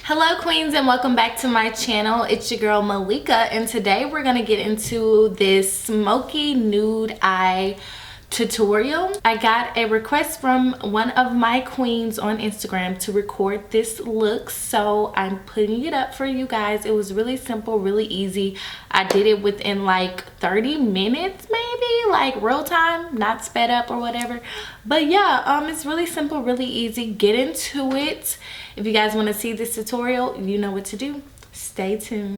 Hello queens and welcome back to my channel. It's your girl Malika and today we're going to get into this smoky nude eye tutorial. I got a request from one of my queens on Instagram to record this look, so I'm putting it up for you guys. It was really simple, really easy. I did it within like 30 minutes maybe, like real time, not sped up or whatever. But yeah, it's really simple, really easy. Get into it. If you guys want to see this tutorial, you know what to do. Stay tuned.